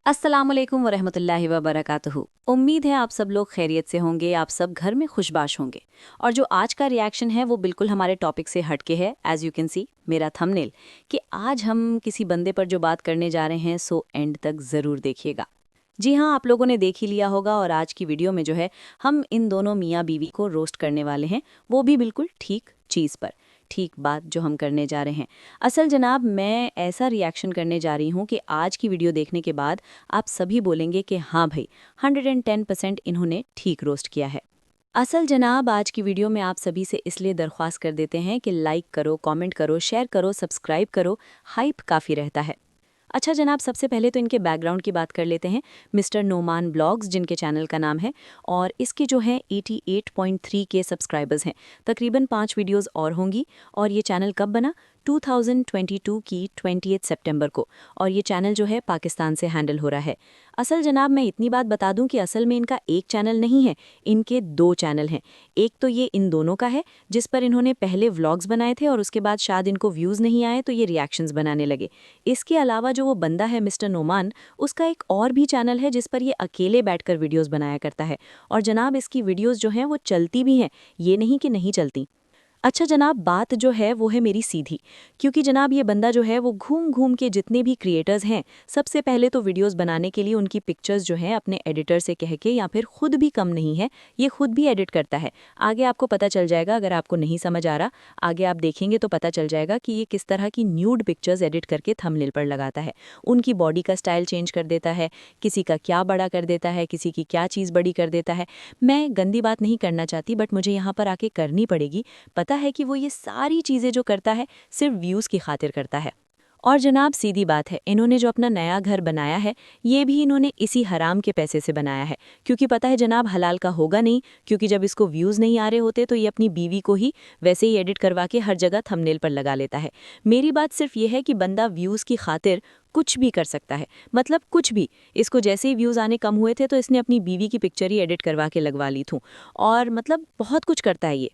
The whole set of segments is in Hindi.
अस्सलामुअलैकुम वरहमतुल्लाहि वबरकातुहू। उम्मीद है आप सब लोग खैरियत से होंगे, आप सब घर में खुशबाश होंगे। और जो आज का रिएक्शन है वो बिल्कुल हमारे टॉपिक से हटके है। एज यू कैन सी मेरा थंबनेल कि आज हम किसी बंदे पर जो बात करने जा रहे हैं सो एंड तक ज़रूर देखिएगा। जी हाँ, आप लोगों ने देख ही लिया होगा और आज की वीडियो में जो है हम इन दोनों मियाँ बीवी को रोस्ट करने वाले हैं, वो भी बिल्कुल ठीक चीज़ पर। ठीक बात जो हम करने जा रहे हैं। असल जनाब मैं ऐसा रिएक्शन करने जा रही हूँ कि आज की वीडियो देखने के बाद आप सभी बोलेंगे कि हाँ भाई 110% इन्होंने ठीक रोस्ट किया है। असल जनाब आज की वीडियो में आप सभी से इसलिए दरख्वास्त कर देते हैं कि लाइक करो, कमेंट करो, शेयर करो, सब्सक्राइब करो, हाइप काफ़ी रहता है। अच्छा जनाब, सबसे पहले तो इनके बैकग्राउंड की बात कर लेते हैं। मिस्टर नोमान ब्लॉग्स जिनके चैनल का नाम है, और इसके जो है 88.3 के सब्सक्राइबर्स हैं। तकरीबन 5 वीडियोस और होंगी। और ये चैनल कब बना? 2022 की 28 सितंबर को। और ये चैनल जो है पाकिस्तान से हैंडल हो रहा है। असल जनाब मैं इतनी बात बता दूं कि असल में इनका एक चैनल नहीं है, इनके 2 चैनल हैं। एक तो ये इन दोनों का है जिस पर इन्होंने पहले व्लॉग्स बनाए थे और उसके बाद शायद इनको व्यूज़ नहीं आए तो ये रिएक्शंस बनाने लगे। इसके अलावा जो वो बंदा है मिस्टर नोमान, उसका एक और भी चैनल है जिस पर ये अकेले बैठकर वीडियोस बनाया करता है। और जनाब इसकी वीडियोस जो हैं वो चलती भी हैं, ये नहीं कि नहीं चलती। अच्छा जनाब, बात जो है वो है मेरी सीधी, क्योंकि जनाब ये बंदा जो है वो घूम घूम के जितने भी क्रिएटर्स हैं सबसे पहले तो वीडियोस बनाने के लिए उनकी पिक्चर्स जो हैं अपने एडिटर से कह के, या फिर खुद भी कम नहीं है, ये खुद भी एडिट करता है। आगे आपको पता चल जाएगा, अगर आपको नहीं समझ आ रहा आगे आप देखेंगे तो पता चल जाएगा कि ये किस तरह की न्यूड पिक्चर्स एडिट करके थंबनेल पर लगाता है। उनकी बॉडी का स्टाइल चेंज कर देता है, किसी का क्या बड़ा कर देता है, किसी की क्या चीज़ बड़ी कर देता है। मैं गंदी बात नहीं करना चाहती बट मुझे यहाँ पर आके करनी पड़ेगी। पता है कि वो ये सारी चीज़ें जो करता है सिर्फ व्यूज़ की खातिर करता है। और जनाब सीधी बात है, इन्होंने जो अपना नया घर बनाया है ये भी इन्होंने इसी हराम के पैसे से बनाया है, क्योंकि पता है जनाब हलाल का होगा नहीं, क्योंकि जब इसको व्यूज़ नहीं आ रहे होते तो ये अपनी बीवी को ही वैसे ही एडिट करवा के हर जगह थंबनेल पर लगा लेता है। मेरी बात सिर्फ ये है कि बंदा व्यूज़ की खातिर कुछ भी कर सकता है, मतलब कुछ भी। इसको जैसे ही व्यूज़ आने कम हुए थे तो इसने अपनी बीवी की पिक्चर ही एडिट करवा के लगवा ली थी। और मतलब बहुत कुछ करता है ये।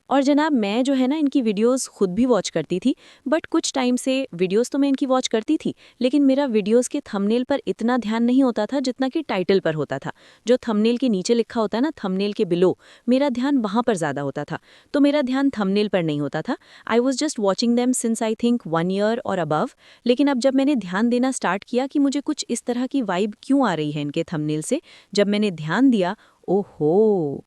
और जनाब मैं जो है ना इनकी वीडियोस खुद भी वॉच करती थी, बट कुछ टाइम से वीडियोस तो मैं इनकी वॉच करती थी, लेकिन मेरा वीडियोस के थंबनेल पर इतना ध्यान नहीं होता था जितना कि टाइटल पर होता था। जो थंबनेल के नीचे लिखा होता है ना, थंबनेल के बिलो, मेरा ध्यान वहाँ पर ज़्यादा होता था। तो मेरा ध्यान थंबनेल पर नहीं होता था। I was just watching them since I think 1 year और अबव। लेकिन अब जब मैंने ध्यान देना स्टार्ट किया कि मुझे कुछ इस तरह की वाइब क्यों आ रही है इनके थंबनेल से, जब मैंने ध्यान दिया, ओहो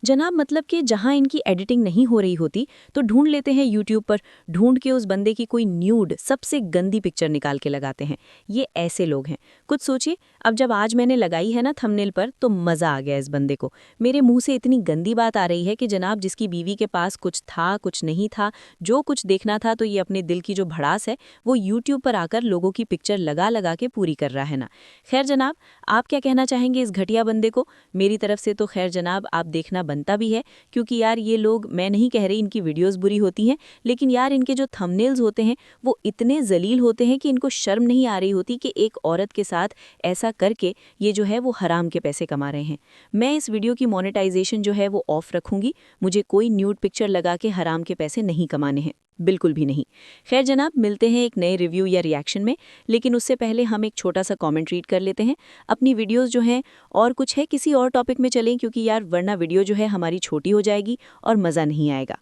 जनाब, मतलब कि जहाँ इनकी एडिटिंग नहीं हो रही होती तो ढूंढ लेते हैं यूट्यूब पर, ढूंढ के उस बंदे की कोई न्यूड सबसे गंदी पिक्चर निकाल के लगाते हैं। ये ऐसे लोग हैं। कुछ सोचिए, अब जब आज मैंने लगाई है ना थंबनेल पर तो मज़ा आ गया इस बंदे को। मेरे मुंह से इतनी गंदी बात आ रही है कि जनाब जिसकी बीवी के पास कुछ था कुछ नहीं था, जो कुछ देखना था तो ये अपने दिल की जो भड़ास है वो यूट्यूब पर आकर लोगों की पिक्चर लगा लगा के पूरी कर रहा है ना। खैर जनाब, आप क्या कहना चाहेंगे इस घटिया बंदे को? मेरी तरफ से तो खैर जनाब आप देखना बनता भी है, क्योंकि यार ये लोग, मैं नहीं कह रही इनकी वीडियोस बुरी होती हैं, लेकिन यार इनके जो थंबनेल्स होते हैं वो इतने जलील होते हैं कि इनको शर्म नहीं आ रही होती कि एक औरत के साथ ऐसा करके ये जो है वो हराम के पैसे कमा रहे हैं। मैं इस वीडियो की मोनेटाइजेशन जो है वो ऑफ रखूंगी। मुझे कोई न्यूड पिक्चर लगा के हराम के पैसे नहीं कमाने हैं, बिल्कुल भी नहीं। खैर जनाब, मिलते हैं एक नए रिव्यू या रिएक्शन में, लेकिन उससे पहले हम एक छोटा सा कमेंट रीड कर लेते हैं। अपनी वीडियोस जो हैं और कुछ है किसी और टॉपिक में चलें, क्योंकि यार वरना वीडियो जो है हमारी छोटी हो जाएगी और मज़ा नहीं आएगा।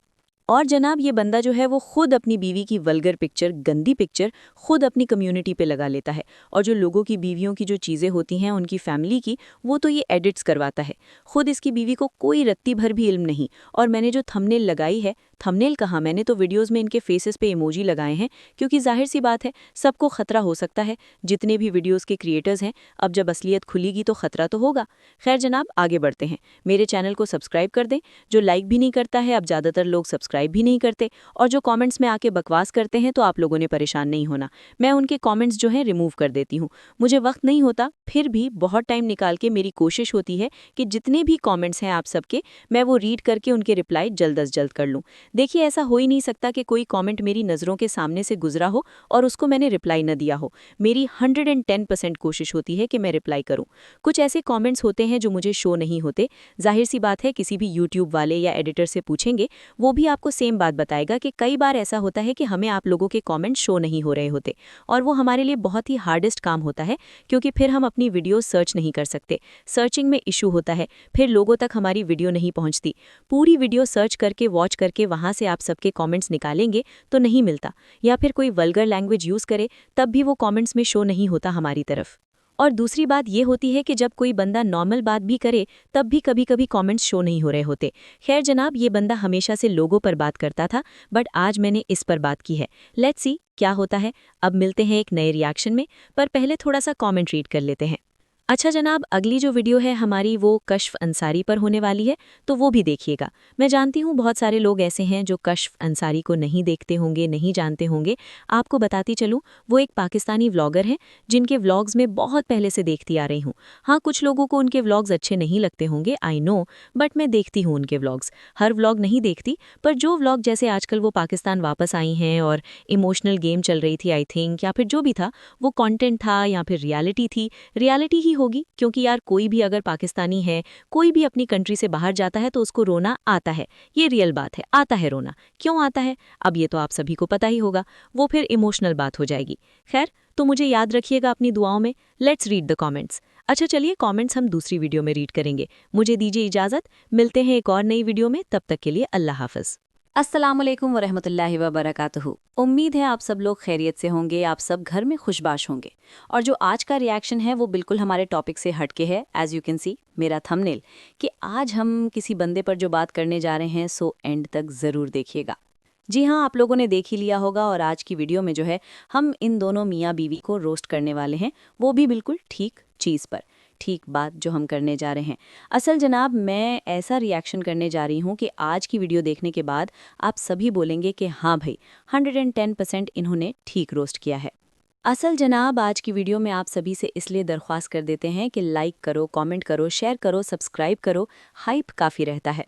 और जनाब ये बंदा जो है वो खुद अपनी बीवी की वल्गर पिक्चर, गंदी पिक्चर खुद अपनी कम्युनिटी पे लगा लेता है, और जो लोगों की बीवियों की जो चीज़ें होती हैं उनकी फैमिली की, वो तो ये एडिट्स करवाता है। खुद इसकी बीवी को कोई रत्ती भर भी इल्म नहीं। और मैंने जो थंबनेल लगाई है, थंबनेल कहाँ, मैंने तो वीडियोस में इनके फेसेस पे इमोजी लगाए हैं, क्योंकि जाहिर सी बात है सबको खतरा हो सकता है। जितने भी वीडियोस के क्रिएटर्स हैं, अब जब असलियत खुलेगी तो खतरा तो होगा। खैर जनाब आगे बढ़ते हैं। मेरे चैनल को सब्सक्राइब कर दें। जो लाइक भी नहीं करता है, अब ज़्यादातर लोग सब्सक्राइब भी नहीं करते, और जो कमेंट्स में आके बकवास करते हैं तो आप लोगों ने परेशान नहीं होना। मैं उनके कमेंट्स जो हैं रिमूव कर देती हूँ। मुझे वक्त नहीं होता, फिर भी बहुत टाइम निकाल के मेरी कोशिश होती है कि जितने भी कमेंट्स हैं आप सबके, मैं वो रीड करके उनके रिप्लाई जल्द अज जल्द कर लूँ। देखिए, ऐसा हो ही नहीं सकता कि कोई कमेंट मेरी नज़रों के सामने से गुजरा हो और उसको मैंने रिप्लाई न दिया हो। मेरी 110% कोशिश होती है कि मैं रिप्लाई करूं। कुछ ऐसे कमेंट्स होते हैं जो मुझे शो नहीं होते। जाहिर सी बात है, किसी भी यूट्यूब वाले या एडिटर से पूछेंगे, वो भी आपको सेम बात बताएगा कि कई बार ऐसा होता है कि हमें आप लोगों के कमेंट शो नहीं हो रहे होते, और वो हमारे लिए बहुत ही हार्डेस्ट काम होता है, क्योंकि फिर हम अपनी वीडियो सर्च नहीं कर सकते। सर्चिंग में इशू होता है, फिर लोगों तक हमारी वीडियो नहीं पहुंचती। पूरी वीडियो सर्च करके वॉच करके वहां से आप सबके कमेंट्स निकालेंगे तो नहीं मिलता, या फिर कोई वल्गर लैंग्वेज यूज़ करे तब भी वो कमेंट्स में शो नहीं होता हमारी तरफ। और दूसरी बात ये होती है कि जब कोई बंदा नॉर्मल बात भी करे तब भी कभी कभी कमेंट्स शो नहीं हो रहे होते। खैर जनाब, ये बंदा हमेशा से लोगों पर बात करता था, बट आज मैंने इस पर बात की है। लेट्स सी क्या होता है। अब मिलते हैं एक नए रिएक्शन में, पर पहले थोड़ा सा कमेंट रीड कर लेते हैं। अच्छा जनाब, अगली जो वीडियो है हमारी वो कश्फ अंसारी पर होने वाली है, तो वो भी देखिएगा। मैं जानती हूँ बहुत सारे लोग ऐसे हैं जो कश्फ अंसारी को नहीं देखते होंगे, नहीं जानते होंगे। आपको बताती चलूँ, वो एक पाकिस्तानी व्लॉगर हैं जिनके व्लॉग्स में बहुत पहले से देखती आ रही हूँ। हाँ, कुछ लोगों को उनके व्लॉग्स अच्छे नहीं लगते होंगे, आई नो, बट मैं देखती हूँ उनके व्लॉग्स। हर व्लॉग नहीं देखती, पर जो व्लॉग, जैसे आजकल वो पाकिस्तान वापस आई हैं और इमोशनल गेम चल रही थी आई थिंक, या फिर जो भी था वो कॉन्टेंट था या फिर रियलिटी थी, रियलिटी ही होगी, क्योंकि यार कोई भी अगर पाकिस्तानी है, कोई भी अपनी कंट्री से बाहर जाता है तो उसको रोना आता है। ये रियल बात है, आता है रोना। क्यों आता है अब ये तो आप सभी को पता ही होगा, वो फिर इमोशनल बात हो जाएगी। खैर, तो मुझे याद रखिएगा अपनी दुआओं में। Let's read the comments. अच्छा चलिए, कमेंट्स हम दूसरी वीडियो में रीड करेंगे। मुझे दीजिए इजाज़त, मिलते हैं एक और नई वीडियो में, तब तक के लिए अल्लाह हाफ़िज़। अस्सलामुअलैकुम वरहमतुल्लाहि वबरकातुहू। उम्मीद है आप सब लोग खैरियत से होंगे, आप सब घर में खुशबाश होंगे। और जो आज का रिएक्शन है वो बिल्कुल हमारे टॉपिक से हटके है, एज यू कैन सी मेरा थंबनेल, कि आज हम किसी बंदे पर जो बात करने जा रहे हैं, सो एंड तक ज़रूर देखिएगा। जी हाँ, आप लोगों ने देख ही लिया होगा, और आज की वीडियो में जो है हम इन दोनों मियाँ बीवी को रोस्ट करने वाले हैं, वो भी बिल्कुल ठीक चीज़ पर, ठीक बात जो हम करने जा रहे हैं। असल जनाब, मैं ऐसा रिएक्शन करने जा रही हूँ कि आज की वीडियो देखने के बाद आप सभी बोलेंगे कि हाँ भाई, 110% इन्होंने ठीक रोस्ट किया है। असल जनाब, आज की वीडियो में आप सभी से इसलिए दरख्वास्त कर देते हैं कि लाइक करो, कमेंट करो, शेयर करो, सब्सक्राइब करो, हाइप काफ़ी रहता है।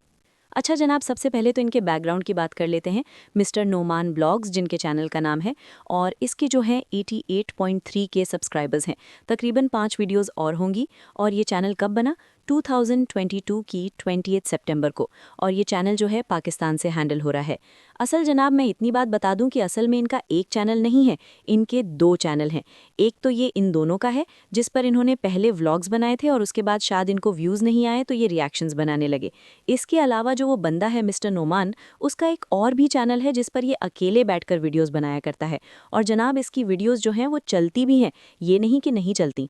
अच्छा जनाब, सबसे पहले तो इनके बैकग्राउंड की बात कर लेते हैं। मिस्टर नोमान ब्लॉग्स जिनके चैनल का नाम है, और इसके जो है 88.3 के सब्सक्राइबर्स हैं। तकरीबन 5 वीडियोस और होंगी। और ये चैनल कब बना? 2022 की 28 सितंबर को। और ये चैनल जो है पाकिस्तान से हैंडल हो रहा है। असल जनाब, मैं इतनी बात बता दूं कि असल में इनका एक चैनल नहीं है, इनके 2 चैनल हैं। एक तो ये इन दोनों का है, जिस पर इन्होंने पहले व्लॉग्स बनाए थे और उसके बाद शायद इनको व्यूज़ नहीं आए तो ये रिएक्शंस बनाने लगे। इसके अलावा जो वो बंदा है मिस्टर नोमान, उसका एक और भी चैनल है जिस पर ये अकेले बैठकर वीडियोस बनाया करता है। और जनाब, इसकी वीडियोस जो हैं वो चलती भी हैं, ये नहीं कि नहीं चलती।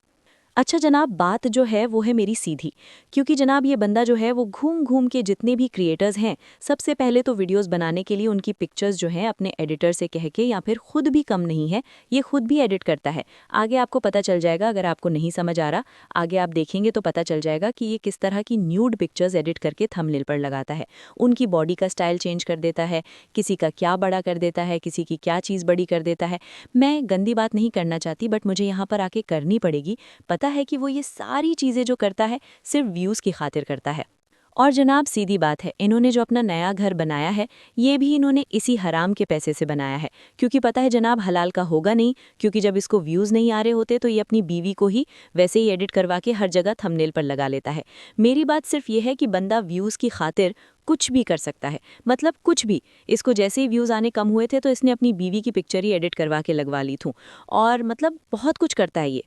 अच्छा जनाब, बात जो है वो है मेरी सीधी, क्योंकि जनाब ये बंदा जो है वो घूम घूम के जितने भी क्रिएटर्स हैं, सबसे पहले तो वीडियोस बनाने के लिए उनकी पिक्चर्स जो हैं अपने एडिटर से कह के, या फिर खुद भी कम नहीं है, ये खुद भी एडिट करता है। आगे आपको पता चल जाएगा, अगर आपको नहीं समझ आ रहा, आगे आप देखेंगे तो पता चल जाएगा कि ये किस तरह की न्यूड पिक्चर्स एडिट करके थंबनेल पर लगाता है। उनकी बॉडी का स्टाइल चेंज कर देता है, किसी का क्या बड़ा कर देता है, किसी की क्या चीज़ बड़ी कर देता है। मैं गंदी बात नहीं करना चाहती, बट मुझे यहाँ पर आके करनी पड़ेगी। पता है कि वो ये सारी चीज़ें जो करता है सिर्फ व्यूज़ की खातिर करता है। और जनाब, सीधी बात है, इन्होंने जो अपना नया घर बनाया है, ये भी इन्होंने इसी हराम के पैसे से बनाया है। क्योंकि पता है जनाब, हलाल का होगा नहीं, क्योंकि जब इसको व्यूज़ नहीं आ रहे होते तो ये अपनी बीवी को ही वैसे ही एडिट करवा के हर जगह थंबनेल पर लगा लेता है। मेरी बात सिर्फ ये है कि बंदा व्यूज़ की खातिर कुछ भी कर सकता है, मतलब कुछ भी। इसको जैसे ही व्यूज़ आने कम हुए थे तो इसने अपनी बीवी की पिक्चर ही एडिट करवा के लगवा ली थी, और मतलब बहुत कुछ करता है ये।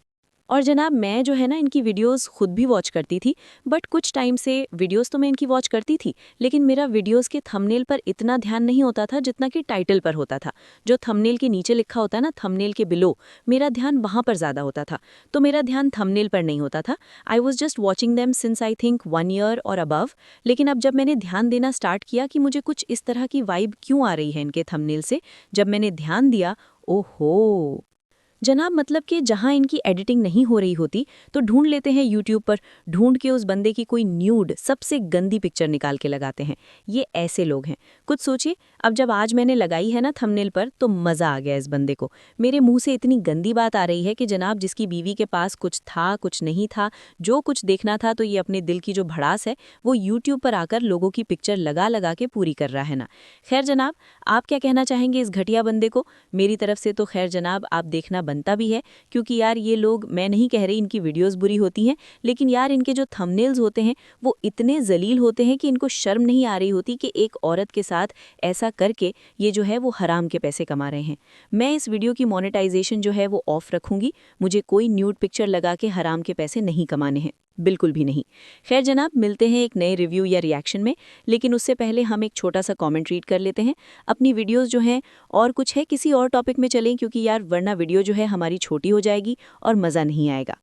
और जनाब, मैं जो है ना इनकी वीडियोस खुद भी वॉच करती थी, बट कुछ टाइम से वीडियोस तो मैं इनकी वॉच करती थी, लेकिन मेरा वीडियोस के थंबनेल पर इतना ध्यान नहीं होता था जितना कि टाइटल पर होता था। जो थंबनेल के नीचे लिखा होता है ना, थंबनेल के बिलो, मेरा ध्यान वहाँ पर ज़्यादा होता था, तो मेरा ध्यान थंबनेल पर नहीं होता था। I was just watching them since I think 1 year और अबव। लेकिन अब जब मैंने ध्यान देना स्टार्ट किया कि मुझे कुछ इस तरह की वाइब क्यों आ रही है इनके थंबनेल से, जब मैंने ध्यान दिया, ओहो, जनाब मतलब कि जहाँ इनकी एडिटिंग नहीं हो रही होती तो ढूंढ लेते हैं यूट्यूब पर, ढूंढ के उस बंदे की कोई न्यूड सबसे गंदी पिक्चर निकाल के लगाते हैं। ये ऐसे लोग हैं। कुछ सोचिए, अब जब आज मैंने लगाई है ना थंबनेल पर तो मज़ा आ गया इस बंदे को। मेरे मुंह से इतनी गंदी बात आ रही है कि जनाब जिसकी बीवी के पास कुछ था कुछ नहीं था, जो कुछ देखना था तो ये अपने दिल की जो भड़ास है वो यूट्यूब पर आकर लोगों की पिक्चर लगा लगा के पूरी कर रहा है ना। खैर जनाब, आप क्या कहना चाहेंगे इस घटिया बंदे को? मेरी तरफ से तो खैर जनाब आप देखना बनता भी है, क्योंकि यार ये लोग, मैं नहीं कह रही इनकी वीडियोस बुरी होती हैं, लेकिन यार इनके जो थंबनेल्स होते हैं वो इतने जलील होते हैं कि इनको शर्म नहीं आ रही होती कि एक औरत के साथ ऐसा करके ये जो है वो हराम के पैसे कमा रहे हैं। मैं इस वीडियो की मोनेटाइजेशन जो है वो ऑफ रखूंगी। मुझे कोई न्यूड पिक्चर लगा के हराम के पैसे नहीं कमाने हैं, बिल्कुल भी नहीं। खैर जनाब, मिलते हैं एक नए रिव्यू या रिएक्शन में, लेकिन उससे पहले हम एक छोटा सा कमेंट रीड कर लेते हैं। अपनी वीडियोस जो हैं और कुछ है किसी और टॉपिक में चलें, क्योंकि यार वरना वीडियो जो है हमारी छोटी हो जाएगी और मज़ा नहीं आएगा।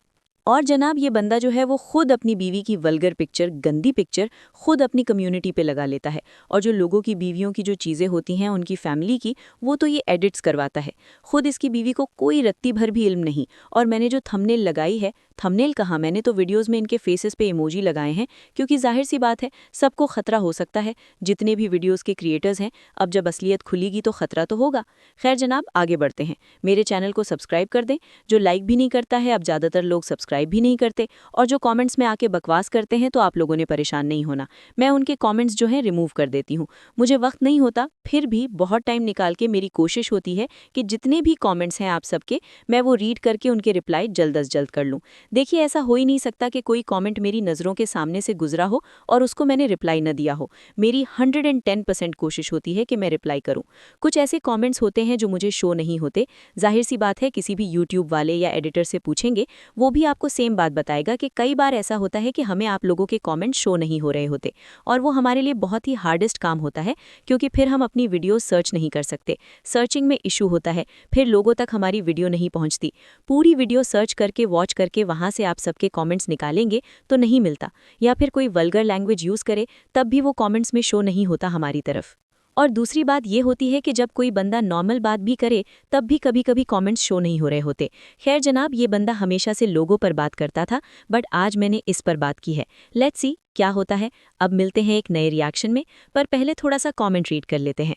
और जनाब ये बंदा जो है वो खुद अपनी बीवी की वल्गर पिक्चर, गंदी पिक्चर खुद अपनी कम्युनिटी पे लगा लेता है, और जो लोगों की बीवियों की जो चीज़ें होती हैं उनकी फैमिली की, वो तो ये एडिट्स करवाता है। खुद इसकी बीवी को कोई रत्ती भर भी इल्म नहीं। और मैंने जो थंबनेल लगाई है, थंबनेल कहाँ, मैंने तो वीडियोस में इनके फेसेस पे इमोजी लगाए हैं, क्योंकि जाहिर सी बात है सबको खतरा हो सकता है। जितने भी वीडियोस के क्रिएटर्स हैं, अब जब असलियत खुलेगी तो खतरा तो होगा। खैर जनाब, आगे बढ़ते हैं। मेरे चैनल को सब्सक्राइब कर दें। जो लाइक भी नहीं करता है, अब ज़्यादातर लोग सब्सक्राइब भी नहीं करते, और जो कमेंट्स में आके बकवास करते हैं तो आप लोगों ने परेशान नहीं होना, मैं उनके कमेंट्स जो हैं रिमूव कर देती हूँ। मुझे वक्त नहीं होता, फिर भी बहुत टाइम निकाल के मेरी कोशिश होती है कि जितने भी कमेंट्स हैं आप सबके, मैं वो रीड करके उनके रिप्लाई जल्द अज जल्द कर लूँ। देखिए, ऐसा हो ही नहीं सकता कि कोई कमेंट मेरी नज़रों के सामने से गुजरा हो और उसको मैंने रिप्लाई न दिया हो। मेरी 110% कोशिश होती है कि मैं रिप्लाई करूं। कुछ ऐसे कमेंट्स होते हैं जो मुझे शो नहीं होते। जाहिर सी बात है, किसी भी यूट्यूब वाले या एडिटर से पूछेंगे, वो भी आपको सेम बात बताएगा कि कई बार ऐसा होता है कि हमें आप लोगों के कमेंट शो नहीं हो रहे होते, और वो हमारे लिए बहुत ही हार्डेस्ट काम होता है, क्योंकि फिर हम अपनी वीडियो सर्च नहीं कर सकते, सर्चिंग में इशू होता है, फिर लोगों तक हमारी वीडियो नहीं पहुंचती। पूरी वीडियो सर्च करके वॉच करके वहां से आप सबके कमेंट्स निकालेंगे तो नहीं मिलता, या फिर कोई वल्गर लैंग्वेज यूज़ करे तब भी वो कमेंट्स में शो नहीं होता हमारी तरफ। और दूसरी बात ये होती है कि जब कोई बंदा नॉर्मल बात भी करे तब भी कभी कभी कमेंट्स शो नहीं हो रहे होते। खैर जनाब, ये बंदा हमेशा से लोगों पर बात करता था, बट आज मैंने इस पर बात की है। लेट्स सी क्या होता है। अब मिलते हैं एक नए रिएक्शन में, पर पहले थोड़ा सा कमेंट रीड कर लेते हैं।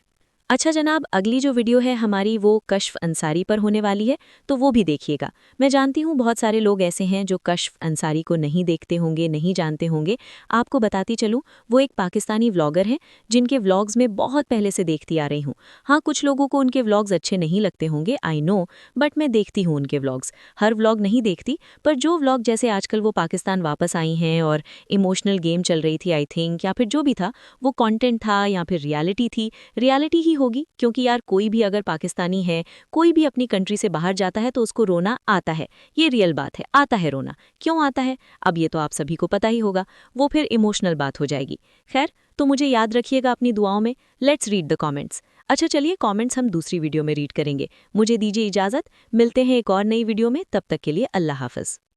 अच्छा जनाब, अगली जो वीडियो है हमारी वो कश्फ अंसारी पर होने वाली है, तो वो भी देखिएगा। मैं जानती हूँ बहुत सारे लोग ऐसे हैं जो कश्फ अंसारी को नहीं देखते होंगे, नहीं जानते होंगे। आपको बताती चलूँ, वो एक पाकिस्तानी व्लॉगर हैं जिनके व्लॉग्स में बहुत पहले से देखती आ रही हूँ। हाँ, कुछ लोगों को उनके व्लॉग्स अच्छे नहीं लगते होंगे, आई नो, बट मैं देखती हूँ उनके व्लॉग्स। हर व्लॉग नहीं देखती, पर जो व्लॉग, जैसे आजकल वो पाकिस्तान वापस आई हैं और इमोशनल गेम चल रही थी आई थिंक, या फिर जो भी था वो कॉन्टेंट था या फिर रियलिटी थी, रियलिटी ही होगी, क्योंकि यार कोई भी अगर पाकिस्तानी है, कोई भी अपनी कंट्री से बाहर जाता है तो उसको रोना आता है। ये रियल बात है, आता है रोना। क्यों आता है, अब ये तो आप सभी को पता ही होगा, वो फिर इमोशनल बात हो जाएगी। खैर, तो मुझे याद रखिएगा अपनी दुआओं में। Let's read the comments. अच्छा चलिए, कमेंट्स हम दूसरी वीडियो में रीड करेंगे। मुझे दीजिए इजाज़त, मिलते हैं एक और नई वीडियो में, तब तक के लिए अल्लाह हाफ़िज़।